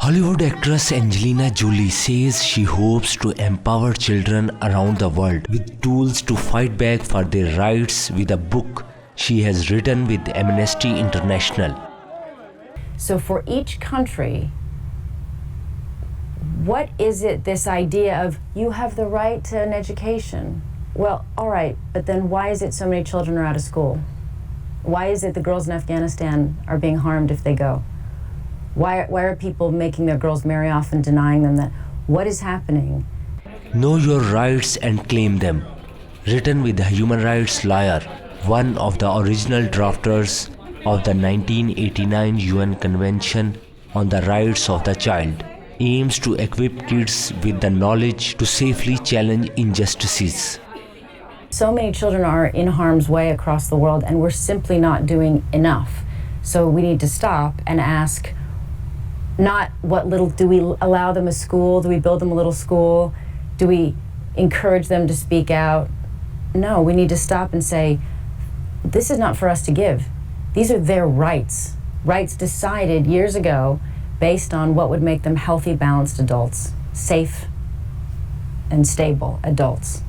Hollywood actress Angelina Jolie says she hopes to empower children around the world with tools to fight back for their rights with a book she has written with Amnesty International. So for each country, what is it, this idea of you have the right to an education? Well, all right, but then why is it so many children are out of school? Why is it the girls in Afghanistan are being harmed if they go? Why are people making their girls marry off and denying them that? What is happening? Know your rights and claim them. Written with a human rights lawyer, one of the original drafters of the 1989 UN Convention on the Rights of the Child, aims to equip kids with the knowledge to safely challenge injustices. So many children are in harm's way across the world, and we're simply not doing enough. So we need to stop and ask, not what little, do we allow them a school? Do we build them a little school? Do we encourage them to speak out? No, we need to stop and say, this is not for us to give. These are their rights. Rights decided years ago based on what would make them healthy, balanced adults, safe and stable adults.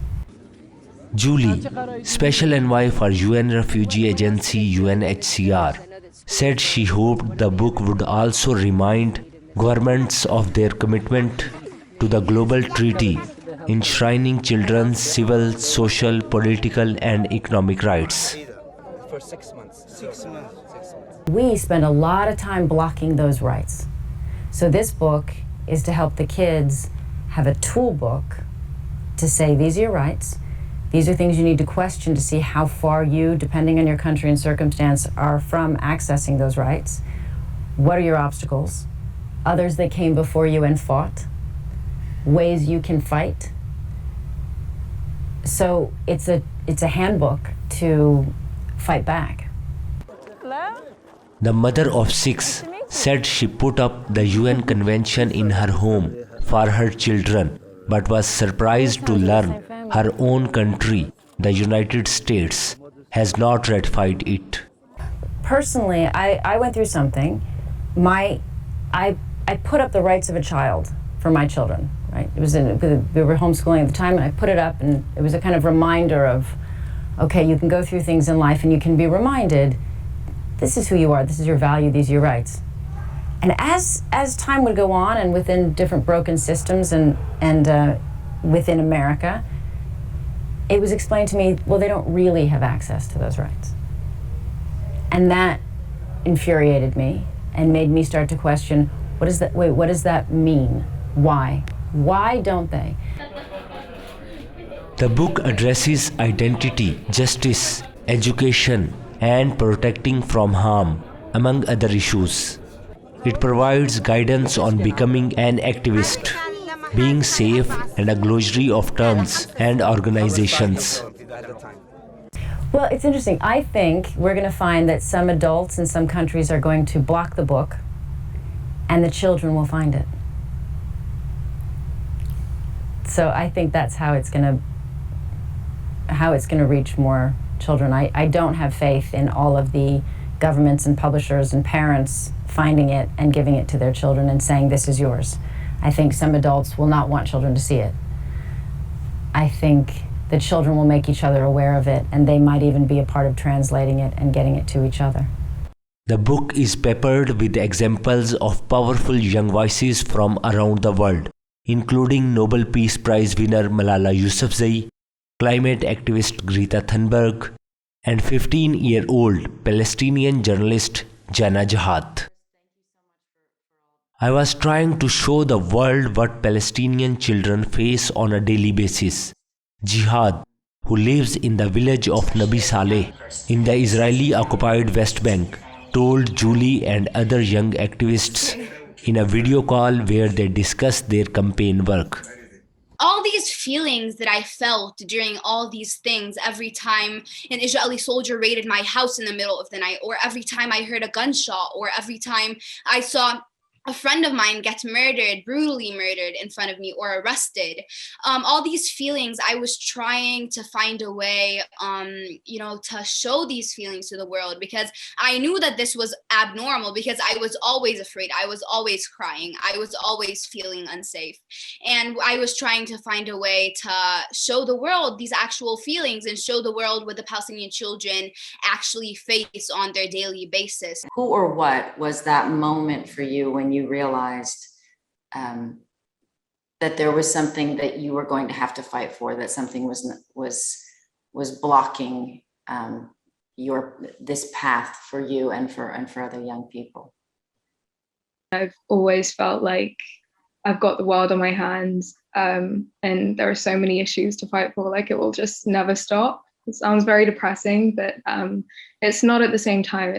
Julie, Special Envoy for UN Refugee Agency UNHCR, said she hoped the book would also remind governments of their commitment to the global treaty enshrining children's civil, social, political and economic rights. For 6 months. 6 months. We spend a lot of time blocking those rights. So this book is to help the kids have a tool book to say, these are your rights. These are things you need to question to see how far you, depending on your country and circumstance, are from accessing those rights. What are your obstacles? Others that came before you and fought. Ways you can fight. So it's a handbook to fight back. The mother of 6 said she put up the UN Convention in her home for her children, but was surprised to learn her own country, the United States, has not ratified it. Personally, I went through something. I put up the rights of a child for my children, right? We were homeschooling at the time, and I put it up, and it was a kind of reminder of, okay, you can go through things in life and you can be reminded, this is who you are, this is your value, these are your rights. And as time would go on, and within different broken systems and within America, it was explained to me, well, they don't really have access to those rights. And that infuriated me and made me start to question, what does that mean? Why? Why don't they? The book addresses identity, justice, education, and protecting from harm, among other issues. It provides guidance on becoming an activist, being safe, and a glossary of terms and organizations. Well, it's interesting. I think we're going to find that some adults in some countries are going to block the book, and the children will find it. So I think that's how it's going to reach more children. I don't have faith in all of the governments and publishers and parents finding it and giving it to their children and saying, this is yours. I think some adults will not want children to see it. I think the children will make each other aware of it, and they might even be a part of translating it and getting it to each other. The book is peppered with examples of powerful young voices from around the world, including Nobel Peace Prize winner Malala Yousafzai, climate activist Greta Thunberg, and 15-year-old Palestinian journalist Jana Jihad. I was trying to show the world what Palestinian children face on a daily basis. Jihad, who lives in the village of Nabi Saleh in the Israeli-occupied West Bank, told Julie and other young activists in a video call where they discussed their campaign work. All these feelings that I felt during all these things, every time an Israeli soldier raided my house in the middle of the night, or every time I heard a gunshot, or every time I saw a friend of mine gets murdered, brutally murdered in front of me, or arrested. All these feelings, I was trying to find a way, to show these feelings to the world, because I knew that this was abnormal, because I was always afraid. I was always crying. I was always feeling unsafe. And I was trying to find a way to show the world these actual feelings and show the world what the Palestinian children actually face on their daily basis. Who or what was that moment for you when you realized that there was something that you were going to have to fight for, that something was blocking this path for you and for other young people? I've always felt like I've got the world on my hands, and there are so many issues to fight for, like it will just never stop. It sounds very depressing, but it's not at the same time.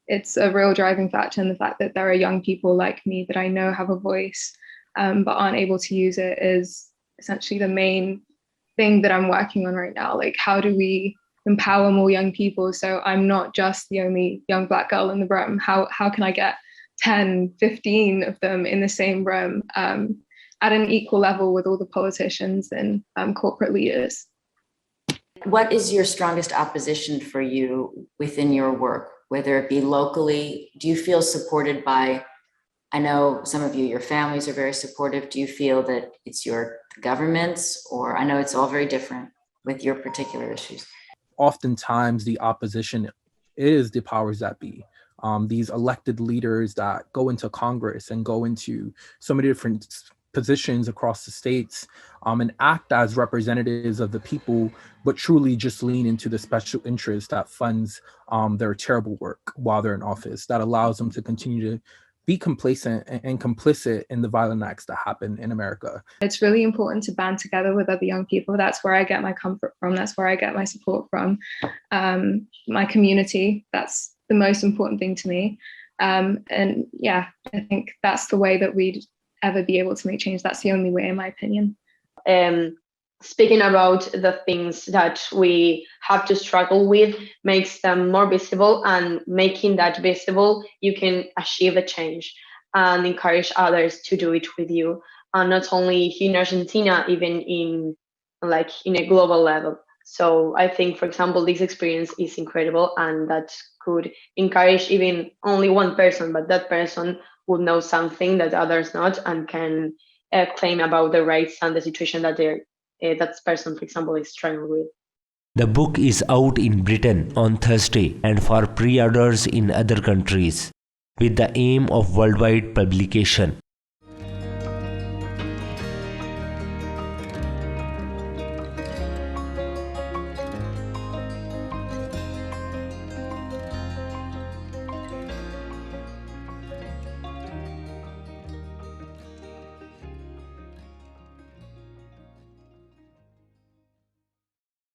It's a real driving factor in the fact that there are young people like me that I know have a voice, but aren't able to use it, is essentially the main thing that I'm working on right now. Like, how do we empower more young people so I'm not just the only young Black girl in the room? How can I get 10, 15 of them in the same room at an equal level with all the politicians and corporate leaders? What is your strongest opposition for you within your work, whether it be locally? Do you feel supported by, I know some of you, your families are very supportive. Do you feel that it's your governments, or I know it's all very different with your particular issues? Oftentimes the opposition is the powers that be. These elected leaders that go into Congress and go into so many different positions across the states and act as representatives of the people, but truly just lean into the special interest that funds their terrible work while they're in office, that allows them to continue to be complacent and complicit in the violent acts that happen in America. It's really important to band together with other young people. That's where I get my comfort from. That's where I get my support from. My community, that's the most important thing to me. And yeah, I think that's the way that we'd ever be able to make change. That's the only way, in my opinion. Speaking about the things that we have to struggle with makes them more visible, and making that visible, you can achieve a change and encourage others to do it with you. And not only here in Argentina, even in a global level. So I think, for example, this experience is incredible, and that could encourage even only one person, but that person would know something that others not, and can claim about the rights and the situation that that person, for example, is struggling with. The book is out in Britain on Thursday and for pre-orders in other countries, with the aim of worldwide publication.